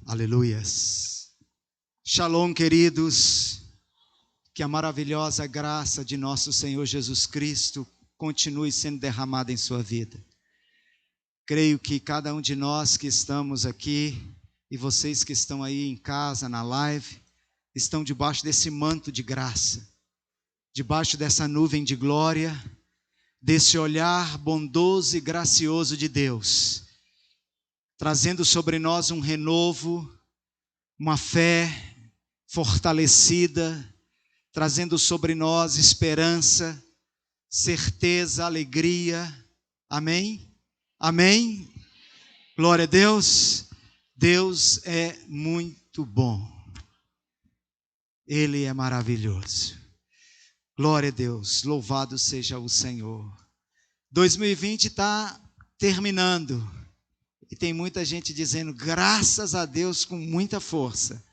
Aleluias. Shalom, queridos. Que a maravilhosa graça de nosso Senhor Jesus Cristo continue sendo derramada em sua vida. Creio que cada um de nós que estamos aqui e vocês que estão aí em casa, na live, estão debaixo desse manto de graça, debaixo dessa nuvem de glória, desse olhar bondoso e gracioso de Deus, trazendo sobre nós um renovo, uma fé fortalecida, trazendo sobre nós esperança, certeza, alegria. Amém? Amém? Glória a Deus. Deus é muito bom. Ele é maravilhoso. Glória a Deus. Louvado seja o Senhor. 2020 está terminando. E tem muita gente dizendo, graças a Deus, com muita força.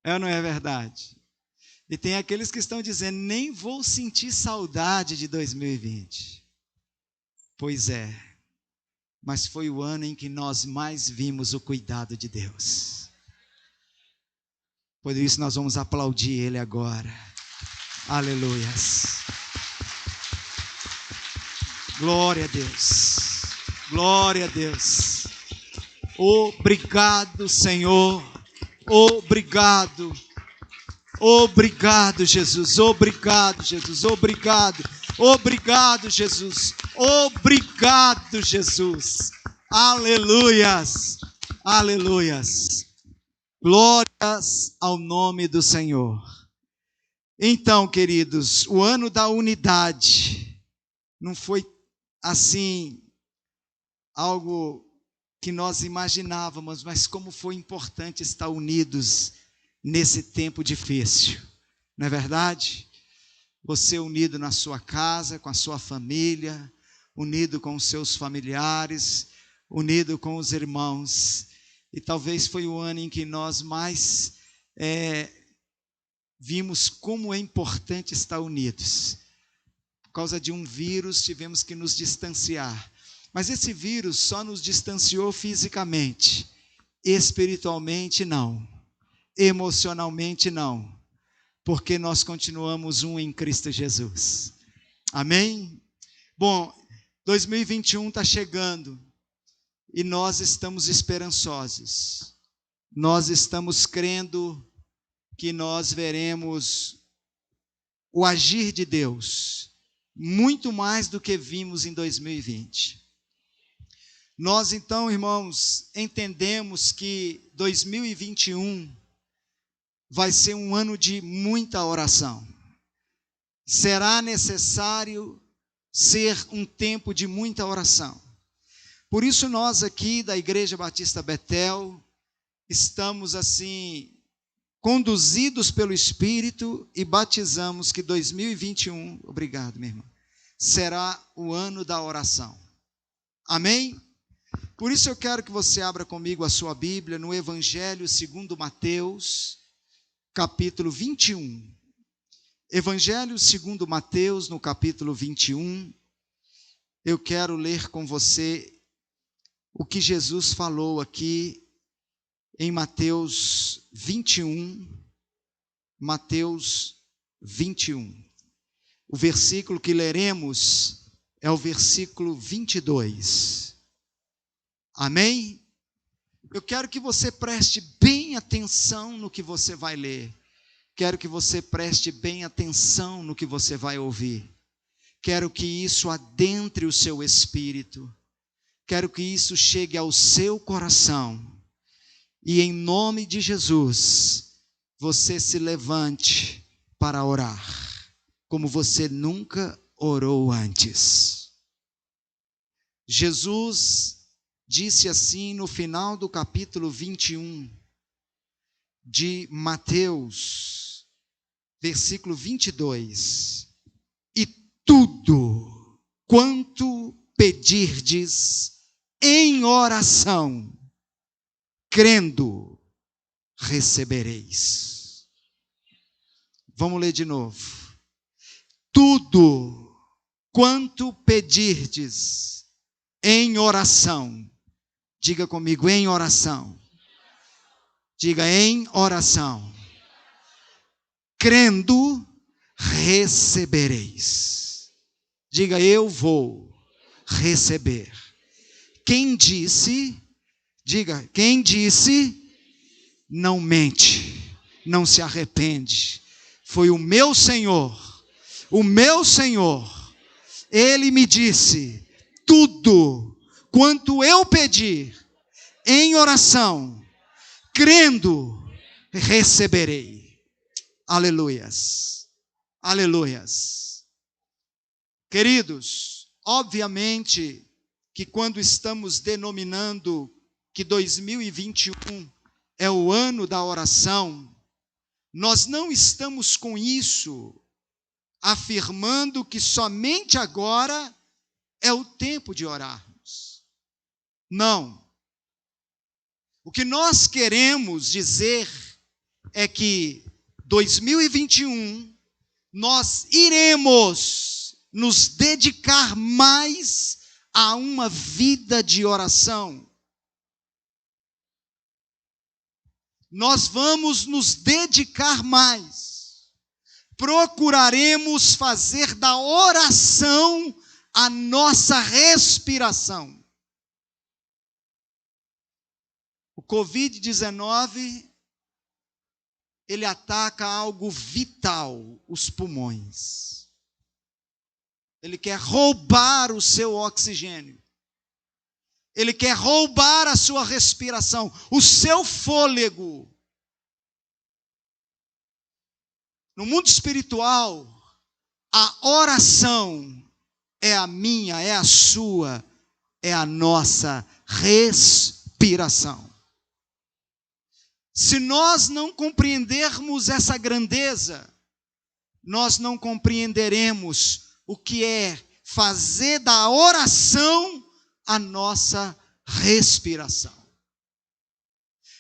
É ou não é verdade? E tem aqueles que estão dizendo, nem vou sentir saudade de 2020. Pois é, mas foi o ano em que nós mais vimos o cuidado de Deus. Por isso nós vamos aplaudir Ele agora. Aleluias. Glória a Deus. Glória a Deus. Obrigado, Senhor. Obrigado. Obrigado, Jesus. Obrigado, Jesus. Obrigado. Obrigado, Jesus. Obrigado, Jesus. Aleluias. Aleluias. Glórias ao nome do Senhor. Então, queridos, o ano da unidade não foi assim algo que nós imaginávamos, mas como foi importante estar unidos nesse tempo difícil, não é verdade? Você unido na sua casa, com a sua família, unido com os seus familiares, unido com os irmãos, e talvez foi o ano em que nós mais vimos como é importante estar unidos. Por causa de um vírus tivemos que nos distanciar, mas esse vírus só nos distanciou fisicamente, espiritualmente não, emocionalmente não, porque nós continuamos um em Cristo Jesus. Amém? Bom, 2021 está chegando e nós estamos esperançosos, nós estamos crendo que nós veremos o agir de Deus, muito mais do que vimos em 2020. Nós então, irmãos, entendemos que 2021 vai ser um ano de muita oração. Será necessário ser um tempo de muita oração. Por isso nós aqui da Igreja Batista Betel estamos assim conduzidos pelo Espírito e batizamos que 2021, obrigado, minha irmã, será o ano da oração. Amém? Por isso eu quero que você abra comigo a sua Bíblia no Evangelho segundo Mateus, capítulo 21. Evangelho segundo Mateus, no capítulo 21, eu quero ler com você o que Jesus falou aqui em Mateus 21, Mateus 21. O versículo que leremos é o versículo 22. Amém? Eu quero que você preste bem atenção no que você vai ler. Quero que você preste bem atenção no que você vai ouvir. Quero que isso adentre o seu espírito. Quero que isso chegue ao seu coração. E em nome de Jesus, você se levante para orar, como você nunca orou antes. Jesus disse assim no final do capítulo 21 de Mateus, versículo 22. E tudo quanto pedirdes em oração, crendo, recebereis. Vamos ler de novo. Tudo quanto pedirdes em oração, Diga comigo, em oração. Diga, em oração. Crendo, recebereis. Diga, eu vou receber. Quem disse, diga, quem disse, não mente, não se arrepende. Foi o meu Senhor. Ele me disse, tudo quanto eu pedir em oração, crendo, receberei. Aleluias. Aleluias. Queridos, obviamente que quando estamos denominando que 2021 é o ano da oração, nós não estamos com isso afirmando que somente agora é o tempo de orarmos. Não. O que nós queremos dizer é que 2021 nós iremos nos dedicar mais a uma vida de oração. Nós vamos nos dedicar mais. Procuraremos fazer da oração a nossa respiração. O Covid-19, ele ataca algo vital, os pulmões. Ele quer roubar o seu oxigênio. Ele quer roubar a sua respiração, o seu fôlego. No mundo espiritual, a oração é a minha, é a sua, é a nossa respiração. Se nós não compreendermos essa grandeza, nós não compreenderemos o que é fazer da oração a nossa respiração.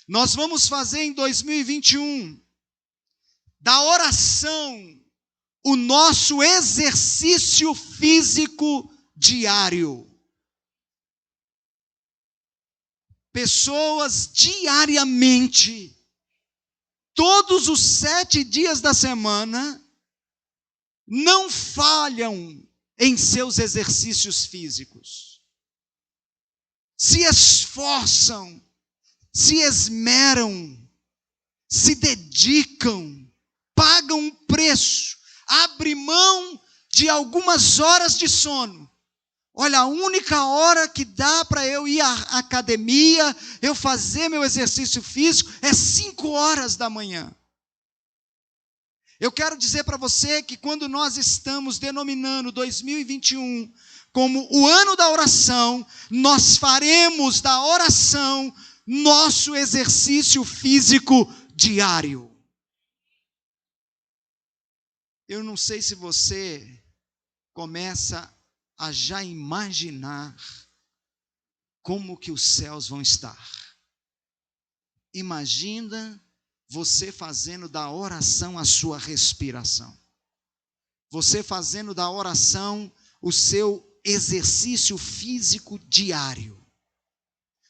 Nós vamos fazer em 2021 da oração o nosso exercício físico diário. Pessoas diariamente, todos os 7 dias da semana, não falham em seus exercícios físicos. Se esforçam, se esmeram, se dedicam, pagam um preço, abrem mão de algumas horas de sono. Olha, a única hora que dá para eu ir à academia, eu fazer meu exercício físico, é 5 horas da manhã. Eu quero dizer para você que quando nós estamos denominando 2021 como o ano da oração, nós faremos da oração nosso exercício físico diário. Eu não sei se você começa a já imaginar como que os céus vão estar. Imagina você fazendo da oração a sua respiração. Você fazendo da oração o seu exercício físico diário.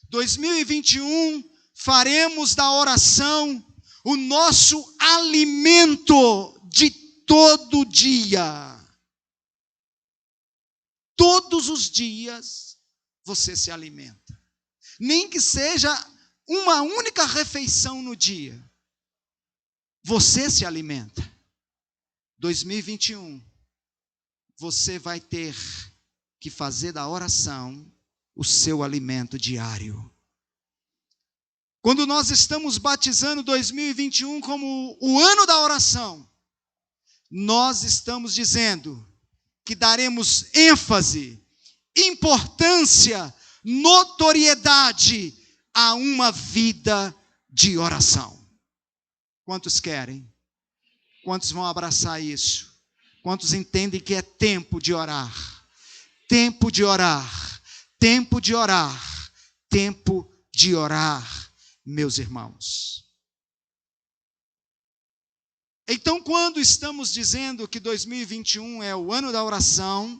2021, faremos da oração o nosso alimento de todo dia. Todos os dias você se alimenta. Nem que seja uma única refeição no dia. Você se alimenta. 2021, você vai ter que fazer da oração o seu alimento diário. Quando nós estamos batizando 2021 como o ano da oração, nós estamos dizendo que daremos ênfase, importância, notoriedade a uma vida de oração. Quantos querem? Quantos vão abraçar isso? Quantos entendem que é tempo de orar? Tempo de orar, tempo de orar, tempo de orar, meus irmãos. Então, quando estamos dizendo que 2021 é o ano da oração,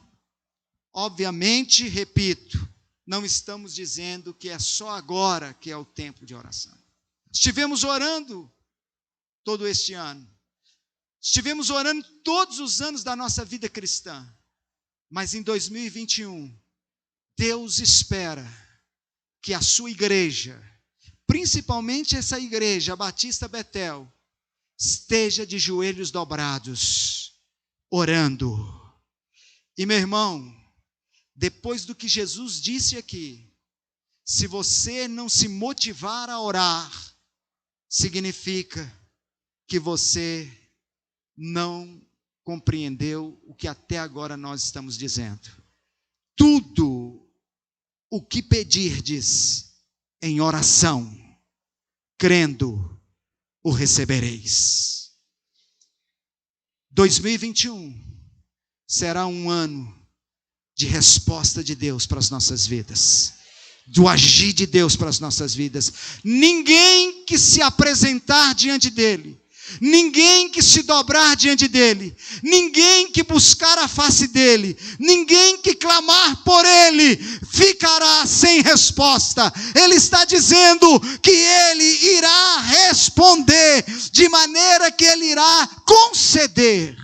obviamente, repito, não estamos dizendo que é só agora que é o tempo de oração. Estivemos orando todo este ano. Estivemos orando todos os anos da nossa vida cristã. Mas em 2021, Deus espera que a sua igreja, principalmente essa igreja, a Batista Betel, esteja de joelhos dobrados, orando. E meu irmão, depois do que Jesus disse aqui, se você não se motivar a orar, significa que você não compreendeu o que até agora nós estamos dizendo. Tudo o que pedirdes em oração, crendo, o recebereis. 2021 será um ano de resposta de Deus para as nossas vidas, do agir de Deus para as nossas vidas. Ninguém que se apresentar diante dele, ninguém que se dobrar diante dele, ninguém que buscar a face dele, ninguém que clamar por ele, ficará sem resposta. Ele está dizendo que ele irá responder, de maneira que ele irá conceder.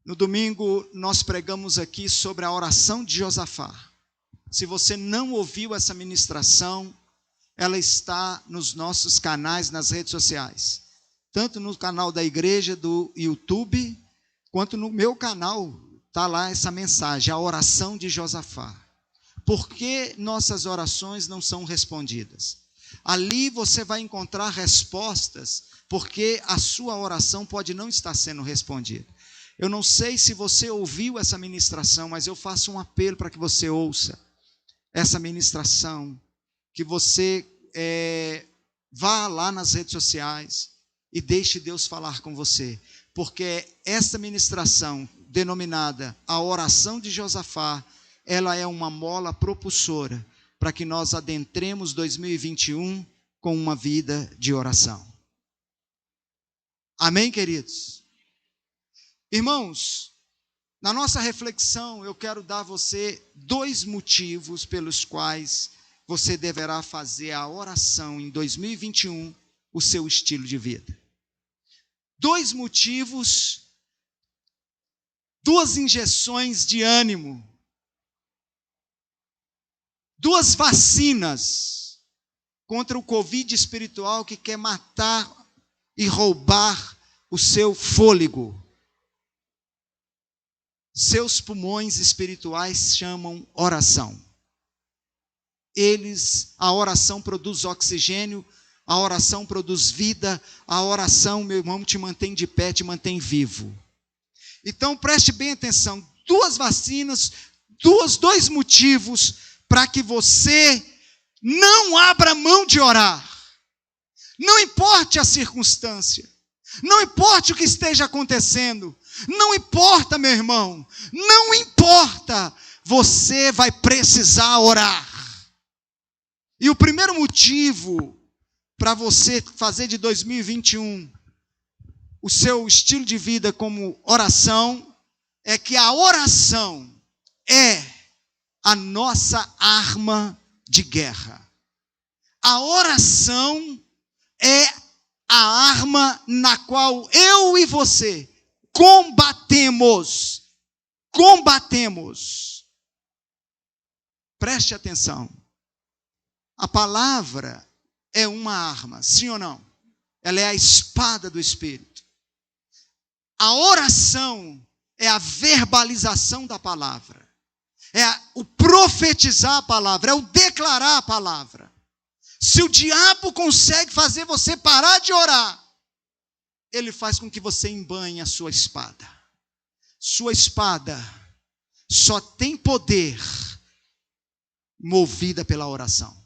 No domingo nós pregamos aqui sobre a oração de Josafá. Se você não ouviu essa ministração, ela está nos nossos canais nas redes sociais, tanto no canal da igreja do YouTube, quanto no meu canal, está lá essa mensagem, a oração de Josafá. Por que nossas orações não são respondidas? Ali você vai encontrar respostas, porque a sua oração pode não estar sendo respondida. Eu não sei se você ouviu essa ministração, mas eu faço um apelo para que você ouça essa ministração, que você vá lá nas redes sociais e deixe Deus falar com você, porque essa ministração denominada a oração de Josafá, ela é uma mola propulsora para que nós adentremos 2021 com uma vida de oração. Amém, queridos? Irmãos, na nossa reflexão eu quero dar a você 2 motivos pelos quais você deverá fazer a oração em 2021 o seu estilo de vida. 2 motivos, 2 injeções de ânimo, 2 vacinas contra o Covid espiritual que quer matar e roubar o seu fôlego. Seus pulmões espirituais chamam oração. A oração produz oxigênio, a oração produz vida, a oração, meu irmão, te mantém de pé, te mantém vivo. Então preste bem atenção, 2 vacinas, 2 motivos para que você não abra mão de orar. Não importe a circunstância, não importe o que esteja acontecendo, não importa, meu irmão, não importa, você vai precisar orar. E o primeiro motivo para você fazer de 2021 o seu estilo de vida como oração é que a oração é a nossa arma de guerra. A oração é a arma na qual eu e você combatemos. Preste atenção. A palavra é uma arma, sim ou não? Ela é a espada do Espírito. A oração é a verbalização da palavra. É o profetizar a palavra, é o declarar a palavra. Se o diabo consegue fazer você parar de orar, ele faz com que você embanhe a sua espada. Sua espada só tem poder movida pela oração.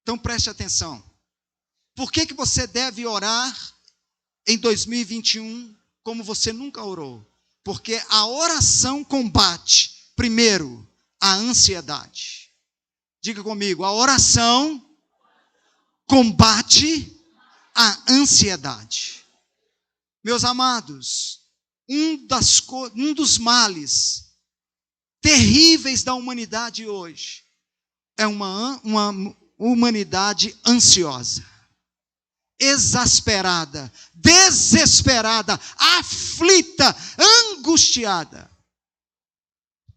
Então preste atenção. Por que você deve orar em 2021 como você nunca orou? Porque a oração combate, primeiro, a ansiedade. Diga comigo, a oração combate a ansiedade. Meus amados, um dos males terríveis da humanidade hoje é uma humanidade ansiosa, exasperada, desesperada, aflita, angustiada.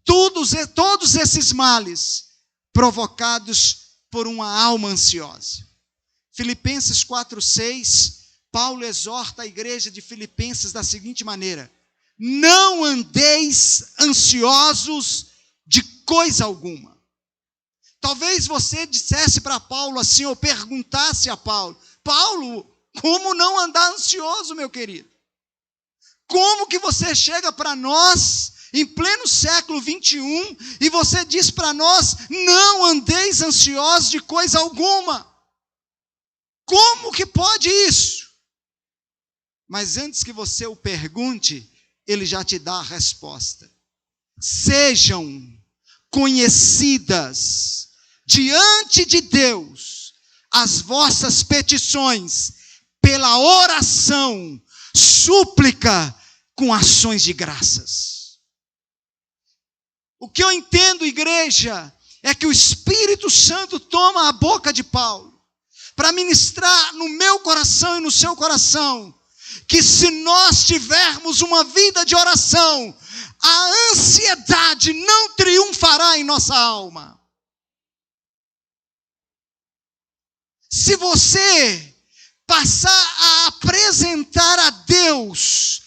Todos esses males provocados por uma alma ansiosa. Filipenses 4:6, Paulo exorta a igreja de Filipenses da seguinte maneira: não andeis ansiosos de coisa alguma. Talvez você dissesse para Paulo assim, ou perguntasse a Paulo: Paulo, como não andar ansioso, meu querido? Como que você chega para nós, em pleno século 21, e você diz para nós: não andeis ansiosos de coisa alguma? Como que pode isso? Mas antes que você o pergunte, ele já te dá a resposta. Sejam conhecidas diante de Deus as vossas petições pela oração, súplica com ações de graças. O que eu entendo, igreja, é que o Espírito Santo toma a boca de Paulo para ministrar no meu coração e no seu coração que se nós tivermos uma vida de oração, a ansiedade não triunfará em nossa alma. Se você passar a apresentar a Deus,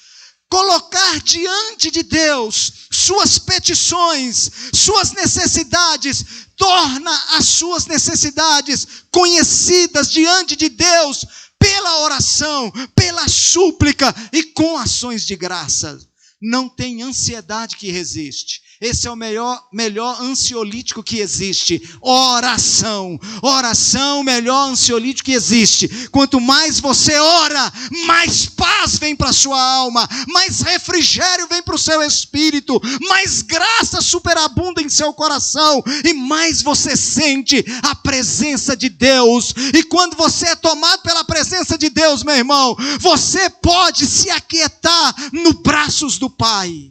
colocar diante de Deus suas petições, suas necessidades, torna as suas necessidades conhecidas diante de Deus pela oração, pela súplica e com ações de graça. Não tem ansiedade que resiste. Esse é o melhor ansiolítico que existe. Oração. Oração, o melhor ansiolítico que existe. Quanto mais você ora, mais paz vem para a sua alma, mais refrigério vem para o seu espírito, mais graça superabunda em seu coração, e mais você sente a presença de Deus. E quando você é tomado pela presença de Deus, meu irmão, você pode se aquietar nos braços do Pai.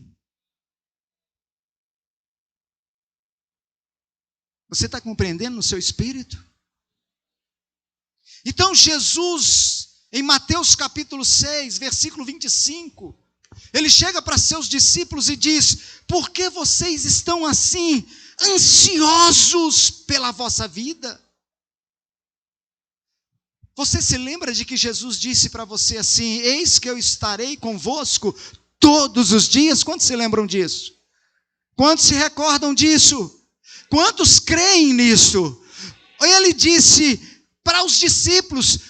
Você está compreendendo no seu espírito? Então Jesus, em Mateus capítulo 6, versículo 25, ele chega para seus discípulos e diz: por que vocês estão assim, ansiosos pela vossa vida? Você se lembra de que Jesus disse para você assim: eis que eu estarei convosco todos os dias? Quantos se lembram disso? Quantos se recordam disso? Quantos creem nisso? Ele disse para os discípulos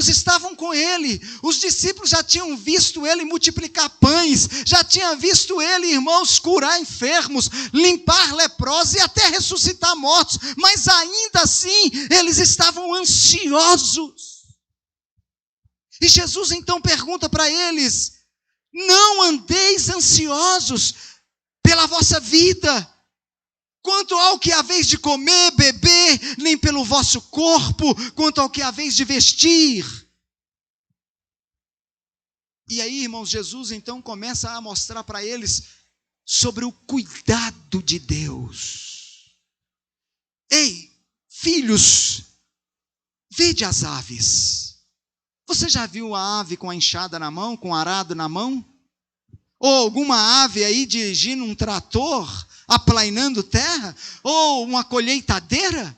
estavam com ele, os discípulos já tinham visto ele multiplicar pães, já tinham visto ele, irmãos, curar enfermos, limpar leprosos e até ressuscitar mortos, mas ainda assim eles estavam ansiosos. E Jesus então pergunta para eles: não andeis ansiosos pela vossa vida, quanto ao que haveis de comer, beber, nem pelo vosso corpo, quanto ao que haveis de vestir. E aí, irmãos, Jesus então começa a mostrar para eles sobre o cuidado de Deus. Ei, filhos, vede as aves. Você já viu a ave com a enxada na mão, com o arado na mão? Ou alguma ave aí dirigindo um trator, aplainando terra? Ou uma colheitadeira?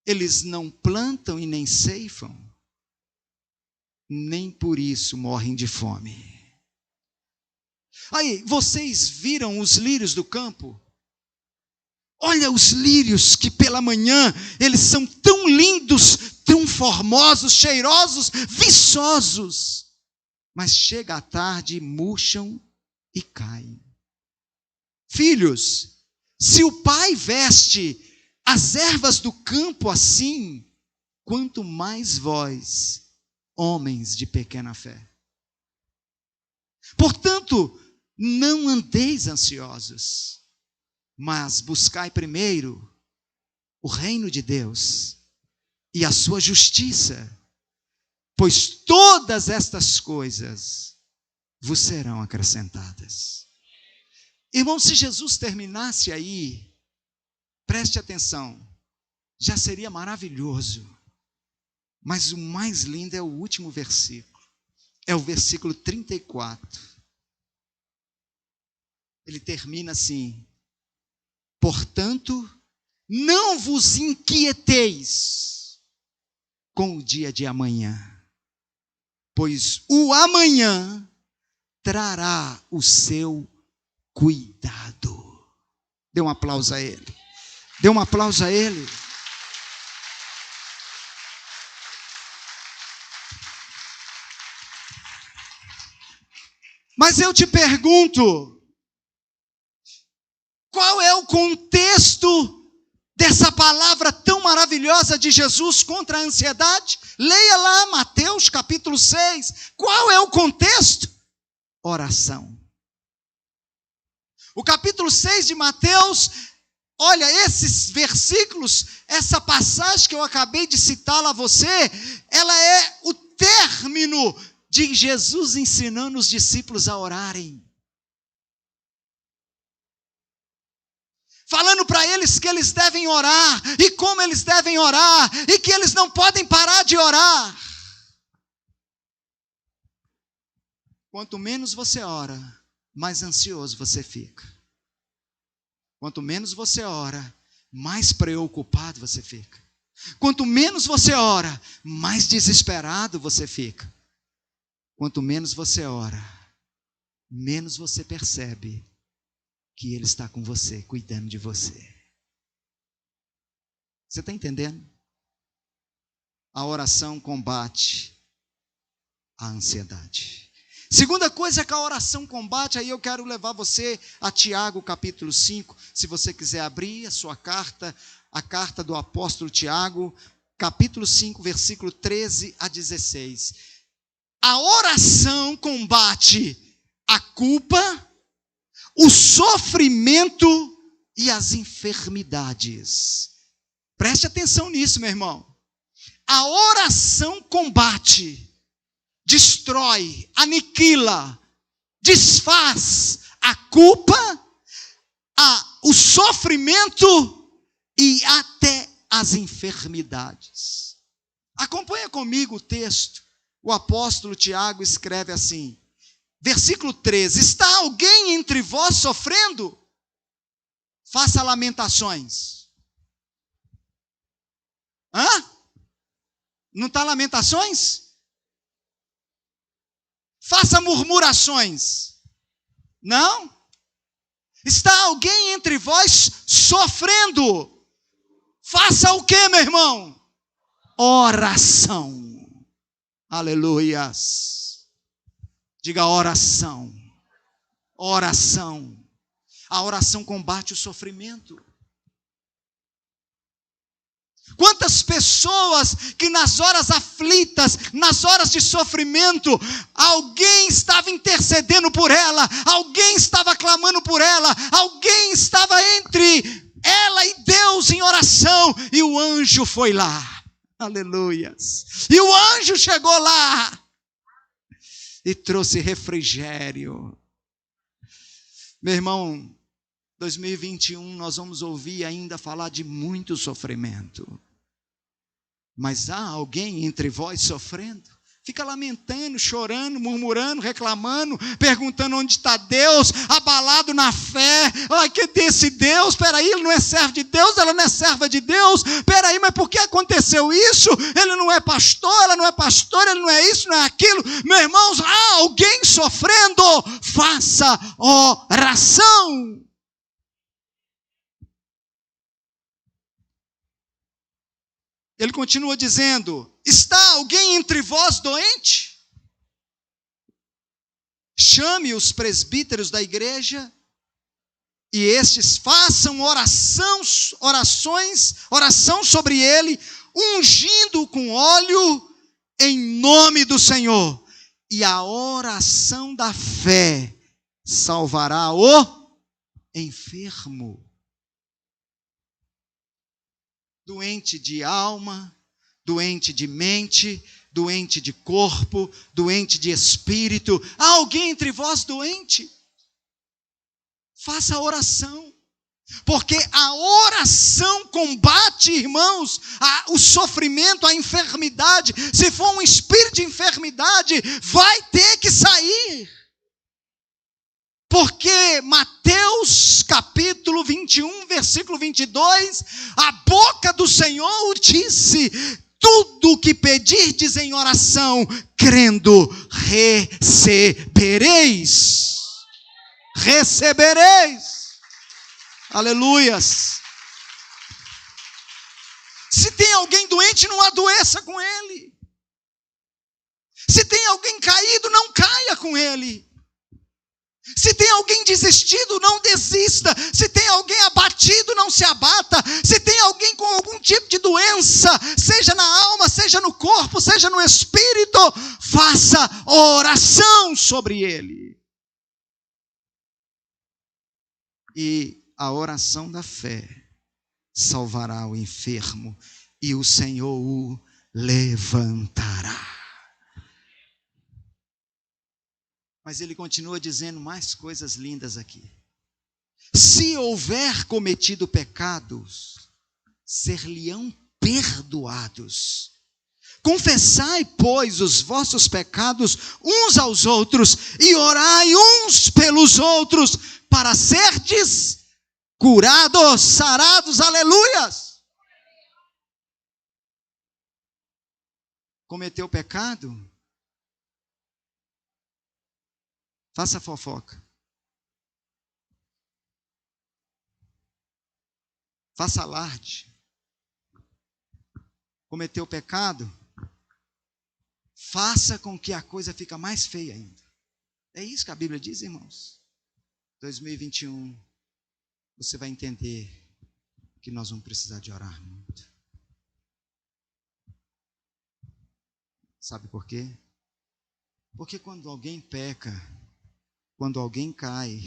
Eles não plantam e nem ceifam, nem por isso morrem de fome. Aí, vocês viram os lírios do campo? Olha os lírios que pela manhã, eles são tão lindos, tão formosos, cheirosos, viçosos. Mas chega à tarde, murcham e caem. Filhos, se o Pai veste as ervas do campo assim, quanto mais vós, homens de pequena fé. Portanto, não andeis ansiosos, mas buscai primeiro o reino de Deus e a sua justiça, pois todas estas coisas vos serão acrescentadas. Irmão, se Jesus terminasse aí, preste atenção, já seria maravilhoso. Mas o mais lindo é o último versículo. É o versículo 34. Ele termina assim: portanto, não vos inquieteis com o dia de amanhã, pois o amanhã trará o seu cuidado. Dê um aplauso a ele. Dê um aplauso a ele. Mas eu te pergunto, qual é o contexto dessa palavra tão maravilhosa de Jesus contra a ansiedade? Leia lá Mateus capítulo 6. Qual é o contexto? Oração. O capítulo 6 de Mateus, olha, esses versículos, essa passagem que eu acabei de citar a você, ela é o término de Jesus ensinando os discípulos a orarem. Falando para eles que eles devem orar, e como eles devem orar, e que eles não podem parar de orar. Quanto menos você ora, mais ansioso você fica. Quanto menos você ora, mais preocupado você fica. Quanto menos você ora, mais desesperado você fica. Quanto menos você ora, menos você percebe que Ele está com você, cuidando de você. Você está entendendo? A oração combate a ansiedade. Segunda coisa que a oração combate, aí eu quero levar você a Tiago capítulo 5, se você quiser abrir a sua carta, a carta do apóstolo Tiago, capítulo 5, versículo 13 a 16. A oração combate a culpa, o sofrimento e as enfermidades. Preste atenção nisso, meu irmão. A oração combate, destrói, aniquila, desfaz a culpa, o sofrimento e até as enfermidades. Acompanha comigo o texto. O apóstolo Tiago escreve assim, versículo 13: está alguém entre vós sofrendo? Faça lamentações. Não está lamentações? Faça murmurações. Não? Está alguém entre vós sofrendo? Faça o que, meu irmão? Oração. Aleluias. Diga oração. Oração. A oração combate o sofrimento. Quantas pessoas que nas horas aflitas, nas horas de sofrimento, alguém estava intercedendo por ela, alguém estava clamando por ela, alguém estava entre ela e Deus em oração, e o anjo foi lá. Aleluias. E o anjo chegou lá e trouxe refrigério. Meu irmão, 2021 nós vamos ouvir ainda falar de muito sofrimento. Mas há alguém entre vós sofrendo? Fica lamentando, chorando, murmurando, reclamando, perguntando onde está Deus, abalado na fé. Ai, que desse Deus? Peraí, ele não é servo de Deus, ela não é serva de Deus. Peraí, mas por que aconteceu isso? Ele não é pastor, ela não é pastora, ele não é isso, não é aquilo. Meus irmãos, há alguém sofrendo, faça oração. Ele continua dizendo, está alguém entre vós doente? Chame os presbíteros da igreja, e estes façam oração sobre ele, ungindo-o com óleo em nome do Senhor. E a oração da fé salvará o enfermo. Doente de alma, doente de mente, doente de corpo, doente de espírito. Há alguém entre vós doente? Faça oração. Porque a oração combate, irmãos, o sofrimento, a enfermidade. Se for um espírito de enfermidade, vai ter que sair. Porque Mateus capítulo 21, versículo 22, a boca do Senhor disse: tudo o que pedirdes em oração, crendo, recebereis. Recebereis. Aleluias. Se tem alguém doente, não adoeça com ele. Se tem alguém caído, não caia com ele. Se tem alguém desistido, não desista. Se tem alguém abatido, não se abata. Se tem alguém com algum tipo de doença, seja na alma, seja no corpo, seja no espírito, faça oração sobre ele. E a oração da fé salvará o enfermo e o Senhor o levantará. Mas ele continua dizendo mais coisas lindas aqui. Se houver cometido pecados, ser-lhe-ão perdoados. Confessai, pois, os vossos pecados uns aos outros e orai uns pelos outros para serdes curados, sarados, aleluias. Cometeu pecado? Faça fofoca. Faça alarde. Cometeu pecado? Faça com que a coisa fique mais feia ainda. É isso que a Bíblia diz, irmãos. 2021, você vai entender que nós vamos precisar de orar muito. Sabe por quê? Porque quando alguém peca, quando alguém cai,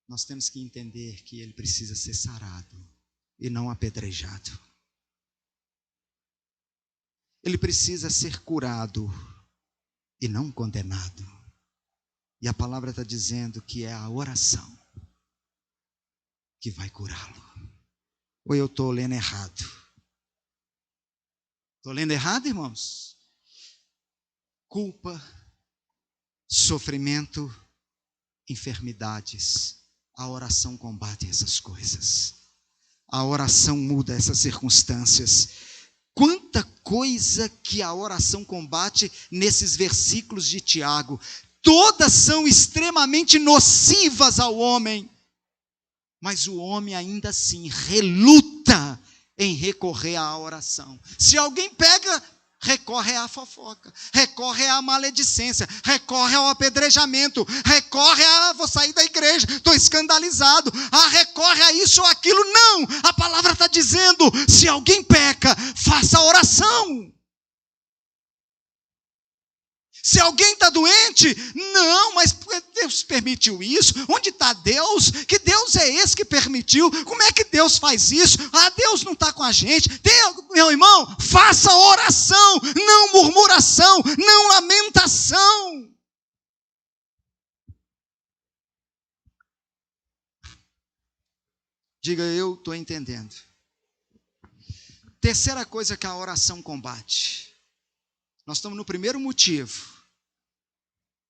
nós temos que entender que ele precisa ser sarado e não apedrejado. Ele precisa ser curado e não condenado. E a palavra está dizendo que é a oração que vai curá-lo. Ou eu estou lendo errado? Estou lendo errado, irmãos? Culpa, sofrimento, enfermidades. A oração combate essas coisas. A oração muda essas circunstâncias. Quanta coisa que a oração combate nesses versículos de Tiago. Todas são extremamente nocivas ao homem. Mas o homem ainda assim reluta em recorrer à oração. Se alguém pega, recorre à fofoca, recorre à maledicência, recorre ao apedrejamento, recorre a vou sair da igreja, estou escandalizado, recorre a isso ou aquilo. Não, a palavra está dizendo, se alguém peca, faça oração. Se alguém está doente, não, mas Deus permitiu isso. Onde está Deus? Que Deus é esse que permitiu? Como é que Deus faz isso? Deus não está com a gente. Meu irmão, faça oração, não murmuração, não lamentação. Diga, eu estou entendendo. Terceira coisa que a oração combate. Nós estamos no primeiro motivo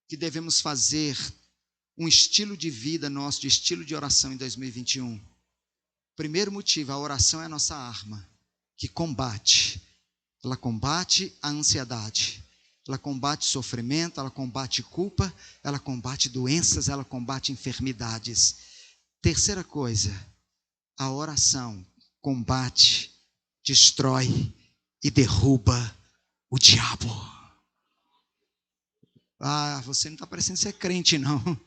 que devemos fazer um estilo de vida nosso, de estilo de oração em 2021. Primeiro motivo, a oração é a nossa arma, que combate. Ela combate a ansiedade, ela combate sofrimento, ela combate culpa, ela combate doenças, ela combate enfermidades. Terceira coisa, a oração combate, destrói e derruba o diabo. Você não está parecendo ser crente, não.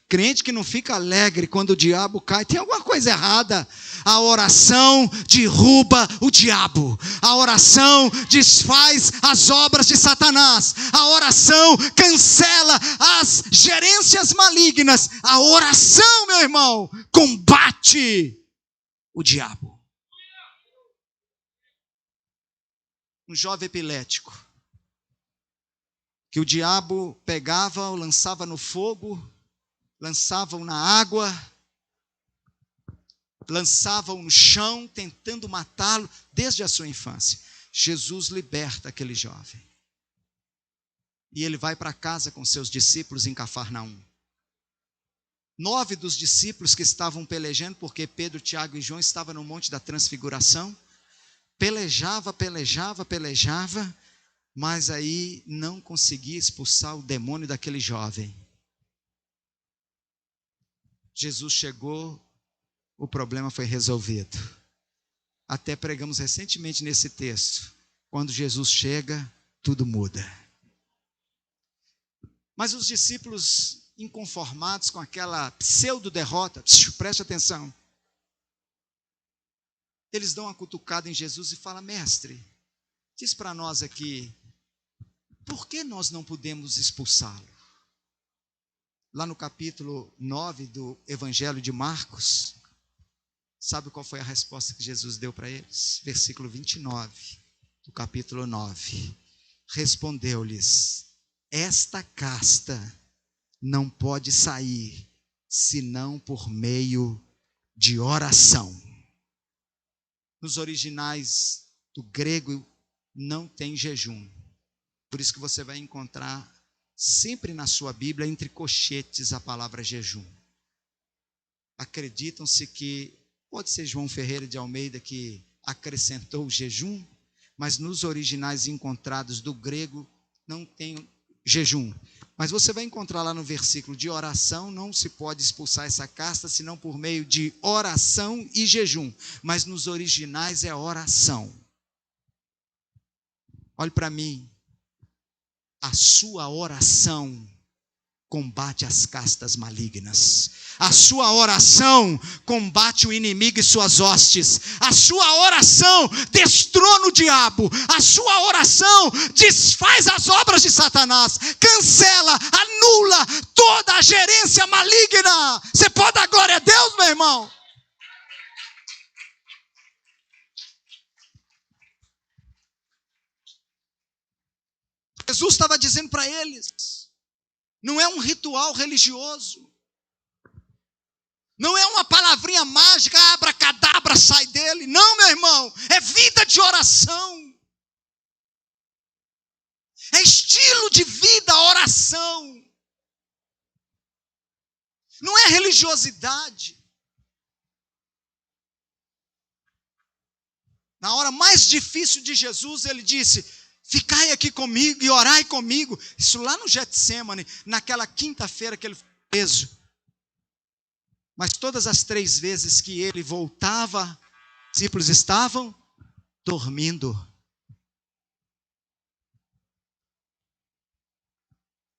Crente que não fica alegre quando o diabo cai, tem alguma coisa errada. A oração derruba o diabo. A oração desfaz as obras de Satanás. A oração cancela as gerências malignas. A oração, meu irmão, combate o diabo. um jovem epilético, que o diabo pegava, o lançava no fogo, lançava-o na água, lançava-o no chão, tentando matá-lo desde a sua infância. Jesus liberta aquele jovem. E ele vai para casa com seus discípulos em Cafarnaum. 9 dos discípulos que estavam pelejando, porque Pedro, Tiago e João estavam no Monte da Transfiguração, pelejava, mas aí não conseguia expulsar o demônio daquele jovem. Jesus chegou, o problema foi resolvido. Até pregamos recentemente nesse texto, quando Jesus chega, tudo muda. Mas os discípulos inconformados com aquela pseudo-derrota, preste atenção, eles dão uma cutucada em Jesus e falam: mestre, diz para nós aqui, por que nós não podemos expulsá-lo? Lá no capítulo 9 do Evangelho de Marcos, sabe qual foi a resposta que Jesus deu para eles? Versículo 29 do capítulo 9. Respondeu-lhes: esta casta não pode sair, senão por meio de oração. Nos originais do grego não tem jejum. Por isso que você vai encontrar sempre na sua Bíblia, entre colchetes, a palavra jejum. Acreditam-se que, pode ser João Ferreira de Almeida que acrescentou o jejum, mas nos originais encontrados do grego não tem jejum. Mas você vai encontrar lá no versículo de oração, não se pode expulsar essa casta, senão por meio de oração e jejum. Mas nos originais é oração. Olhe para mim, a sua oração combate as castas malignas. A sua oração combate o inimigo e suas hostes. A sua oração destrona o diabo. A sua oração desfaz as obras de Satanás. Cancela, anula toda a gerência maligna. Você pode dar glória a Deus, meu irmão? Jesus estava dizendo para eles: não é um ritual religioso, não é uma palavrinha mágica, abracadabra, sai dele. Não, meu irmão, é vida de oração, é estilo de vida, oração. Não é religiosidade. Na hora mais difícil de Jesus, ele disse: ficai aqui comigo e orai comigo. Isso lá no Getsemane, naquela quinta-feira que ele foi preso. Mas todas as 3 vezes que ele voltava, os discípulos estavam dormindo.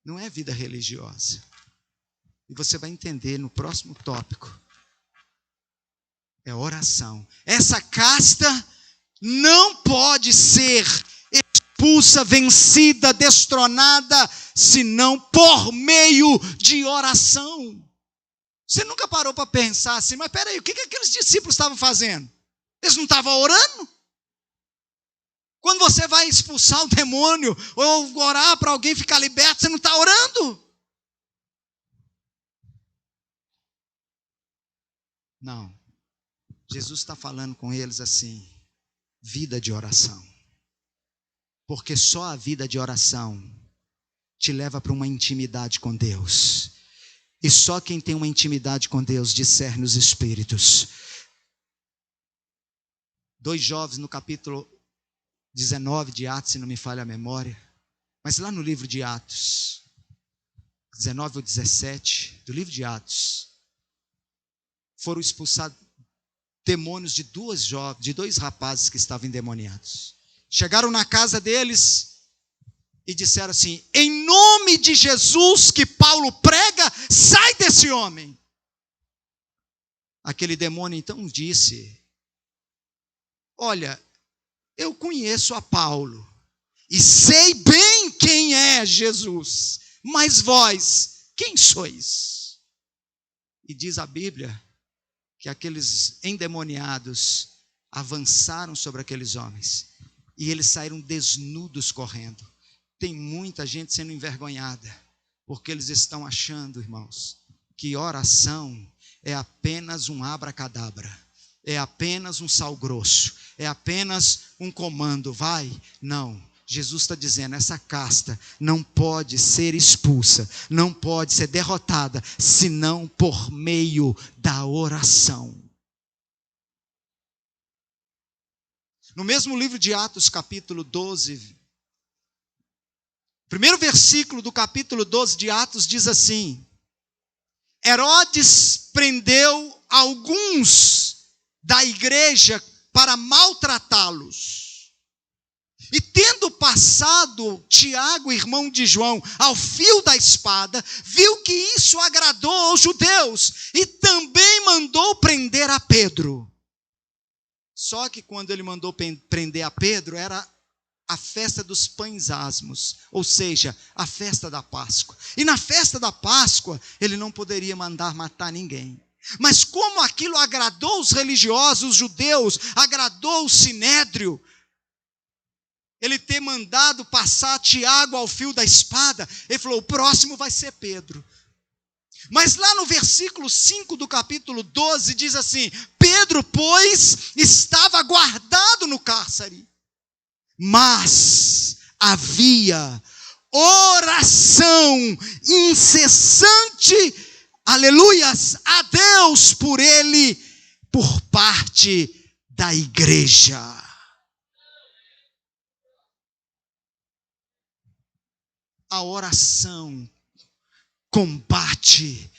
Não é vida religiosa. E você vai entender no próximo tópico. É oração. Essa casta não pode ser expulsa, vencida, destronada, senão por meio de oração. Você nunca parou para pensar assim, mas peraí, o que aqueles discípulos estavam fazendo? Eles não estavam orando? Quando você vai expulsar o demônio, ou orar para alguém ficar liberto, você não está orando? Não. Jesus está falando com eles assim, vida de oração. Porque só a vida de oração te leva para uma intimidade com Deus. E só quem tem uma intimidade com Deus discerne os espíritos. 2 jovens no capítulo 19 de Atos, se não me falha a memória. Mas lá no livro de Atos, 19 ou 17, do livro de Atos, foram expulsados demônios de 2 rapazes que estavam endemoniados. Chegaram na casa deles e disseram assim: em nome de Jesus que Paulo prega, sai desse homem. Aquele demônio então disse: olha, eu conheço a Paulo e sei bem quem é Jesus, mas vós, quem sois? E diz a Bíblia que aqueles endemoniados avançaram sobre aqueles homens e eles saíram desnudos correndo. Tem muita gente sendo envergonhada, porque eles estão achando, irmãos, que oração é apenas um abracadabra, é apenas um sal grosso, é apenas um comando, vai. Não, Jesus está dizendo, essa casta não pode ser expulsa, não pode ser derrotada, senão por meio da oração. No mesmo livro de Atos, capítulo 12, primeiro versículo do capítulo 12 de Atos diz assim: Herodes prendeu alguns da igreja para maltratá-los. E tendo passado Tiago, irmão de João, ao fio da espada, viu que isso agradou aos judeus e também mandou prender a Pedro. Só que quando ele mandou prender a Pedro, era a festa dos pães asmos, ou seja, a festa da Páscoa. E na festa da Páscoa, ele não poderia mandar matar ninguém. Mas como aquilo agradou os religiosos, os judeus, agradou o sinédrio, ele ter mandado passar Tiago ao fio da espada, ele falou, o próximo vai ser Pedro. Mas lá no versículo 5 do capítulo 12, diz assim, Pedro, pois, estava guardado no cárcere, mas havia oração incessante, aleluias, a Deus por ele, por parte da igreja. A oração combate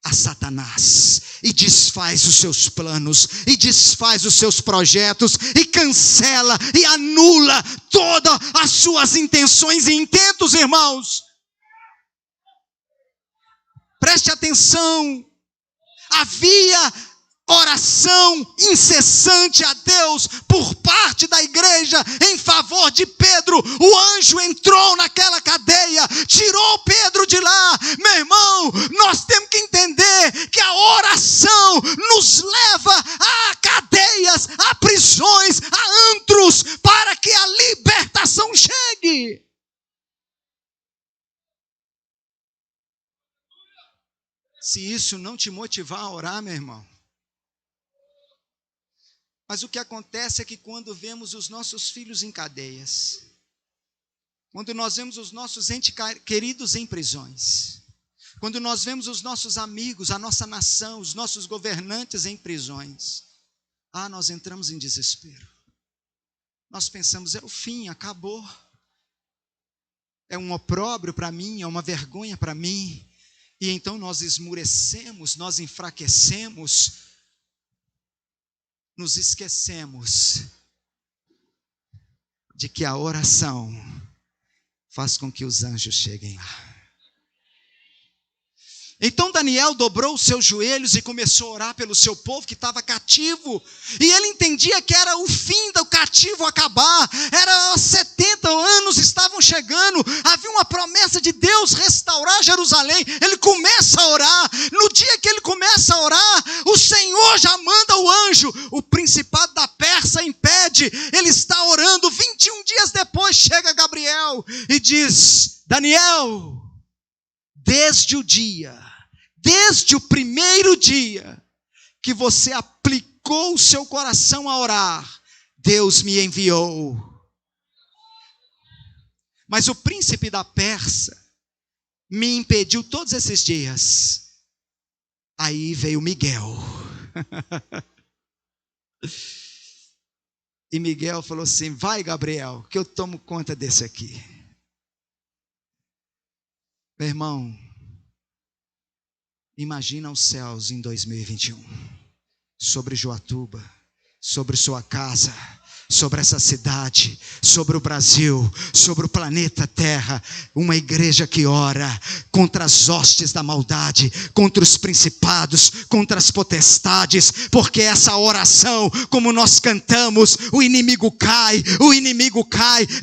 a Satanás e desfaz os seus planos, e desfaz os seus projetos, e cancela e anula todas as suas intenções e intentos, irmãos. Preste atenção, havia oração incessante a Deus por parte da igreja em favor de Pedro. O anjo entrou naquela cadeia, tirou Pedro de lá. Meu irmão, nós temos que entender que a oração nos leva a cadeias, a prisões, a antros, para que a libertação chegue. Se isso não te motivar a orar, meu irmão. Mas o que acontece é que quando vemos os nossos filhos em cadeias, quando nós vemos os nossos entes queridos em prisões, quando nós vemos os nossos amigos, a nossa nação, os nossos governantes em prisões, nós entramos em desespero. Nós pensamos, é o fim, acabou. É um opróbrio para mim, é uma vergonha para mim. E então nós esmurecemos, nós enfraquecemos, nos esquecemos de que a oração faz com que os anjos cheguem lá. Então Daniel dobrou os seus joelhos e começou a orar pelo seu povo que estava cativo. E ele entendia que era o fim do cativo acabar. Era 70 anos estavam chegando. Havia uma promessa de Deus restaurar Jerusalém. Ele começa a orar. No dia que ele começa a orar, o Senhor já manda o anjo. O principado da Pérsia impede. Ele está orando. 21 dias depois chega Gabriel e diz, Daniel, desde o primeiro dia que você aplicou o seu coração a orar, Deus me enviou. Mas o príncipe da Pérsia me impediu todos esses dias. Aí veio Miguel. E Miguel falou assim, vai Gabriel, que eu tomo conta desse aqui. Meu irmão, imagina os céus em 2021, sobre Joatuba, sobre sua casa, sobre essa cidade, sobre o Brasil, sobre o planeta Terra, uma igreja que ora contra as hostes da maldade, contra os principados, contra as potestades, porque essa oração, como nós cantamos, o inimigo cai,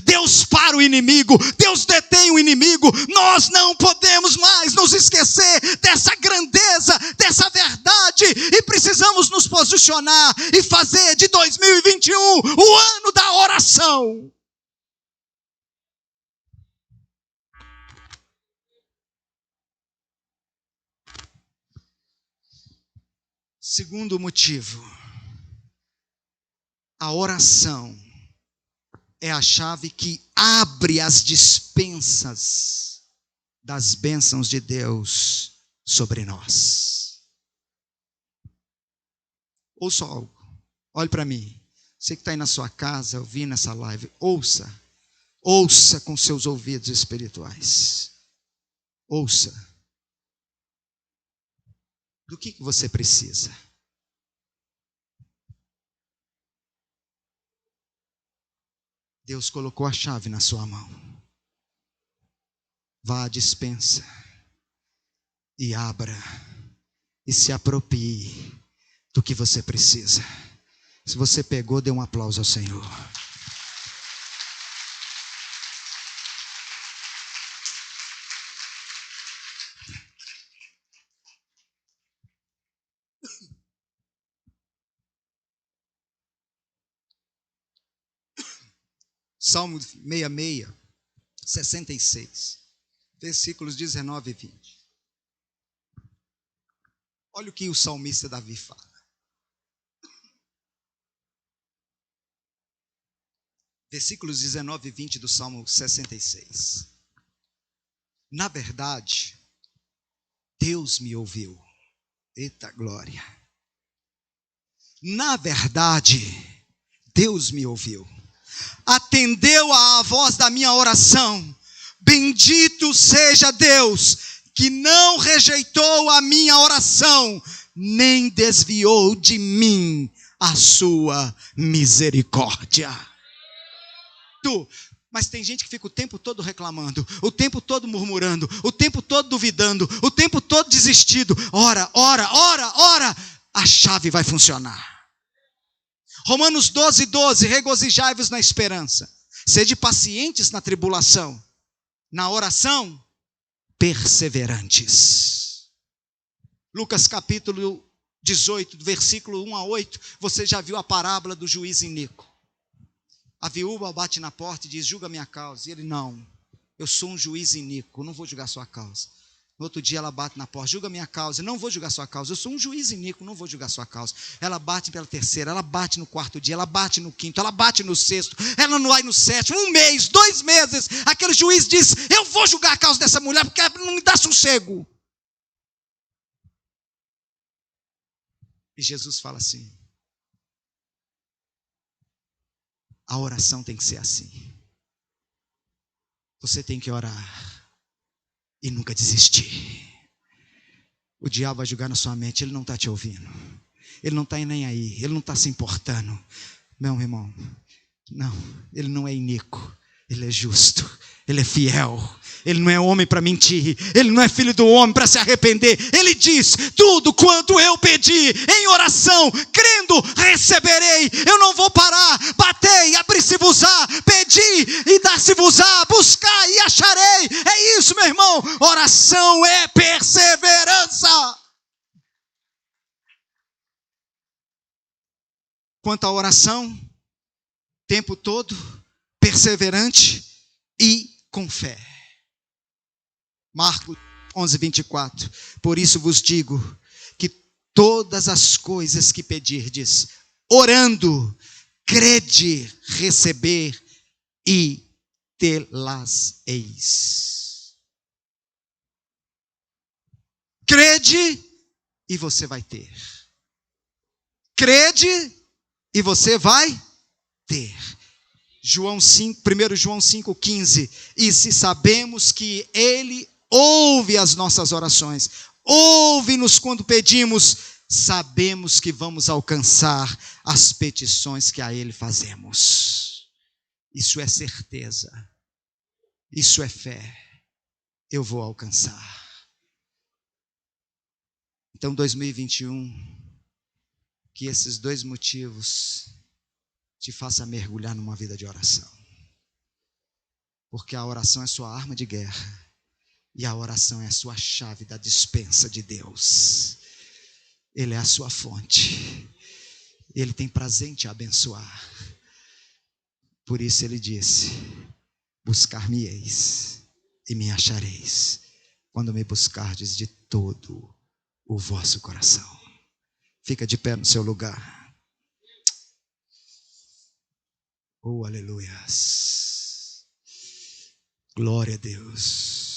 Deus para o inimigo, Deus detém o inimigo. Nós não podemos mais nos esquecer dessa grandeza, dessa verdade, e precisamos nos posicionar e fazer de 2021 o ano da oração. Segundo motivo, a oração é a chave que abre as dispensas das bênçãos de Deus sobre nós. Ouça algo, olhe para mim. Você que está aí na sua casa, ouvindo essa live, ouça com seus ouvidos espirituais. Ouça. Do que você precisa? Deus colocou a chave na sua mão. Vá à despensa e abra e se aproprie do que você precisa. Se você pegou, dê um aplauso ao Senhor. Salmo 66, 66, versículos 19 e 20. Olha o que o salmista Davi fala. Versículos 19 e 20 do Salmo 66. Na verdade, Deus me ouviu. Eita glória. Na verdade, Deus me ouviu. Atendeu à voz da minha oração. Bendito seja Deus, que não rejeitou a minha oração, nem desviou de mim a sua misericórdia. Mas tem gente que fica o tempo todo reclamando, o tempo todo murmurando, o tempo todo duvidando, o tempo todo desistido. Ora, a chave vai funcionar. Romanos 12, 12, regozijai-vos na esperança, sede pacientes na tribulação, na oração, perseverantes. Lucas capítulo 18, do versículo 1 a 8, você já viu a parábola do juiz iníquo. A viúva bate na porta e diz, julga minha causa. E ele, não, eu sou um juiz iníquo, não vou julgar sua causa. No outro dia ela bate na porta, julga minha causa, não vou julgar sua causa, eu sou um juiz iníquo, não vou julgar sua causa. Ela bate pela terceira, ela bate no quarto dia, ela bate no quinto, ela bate no sexto, ela não vai no sétimo, 1 mês, 2 meses, aquele juiz diz, eu vou julgar a causa dessa mulher, porque ela não me dá sossego. E Jesus fala assim, a oração tem que ser assim. Você tem que orar e nunca desistir. O diabo vai julgar na sua mente, ele não está te ouvindo. Ele não está nem aí, ele não está se importando. Não, irmão, não, ele não é iníquo, ele é justo, ele é fiel. Ele não é homem para mentir, ele não é filho do homem para se arrepender. Ele diz, tudo quanto eu pedi em oração, crendo, receberei. Eu não vou parar, batei, abri-se-vos-á, pedi e dá-se-vos-á, buscar e acharei. É isso, meu irmão, oração é perseverança. Quanto à oração, tempo todo, perseverante e com fé. Marcos 11, 24. Por isso vos digo que todas as coisas que pedirdes, orando, crede receber e tê-las-eis. Crede e você vai ter. Crede e você vai ter. 1 João 5,15. E se sabemos que Ele ouve as nossas orações, ouve-nos quando pedimos, sabemos que vamos alcançar as petições que a Ele fazemos. Isso é certeza. Isso é fé. Eu vou alcançar. Então, 2021, que esses 2 motivos te faça mergulhar numa vida de oração. Porque a oração é sua arma de guerra. E a oração é a sua chave da despensa de Deus. Ele é a sua fonte. Ele tem prazer em te abençoar. Por isso ele disse, buscar-me-eis e me achareis, quando me buscardes de todo o vosso coração. Fica de pé no seu lugar. Oh, aleluias. Glória a Deus.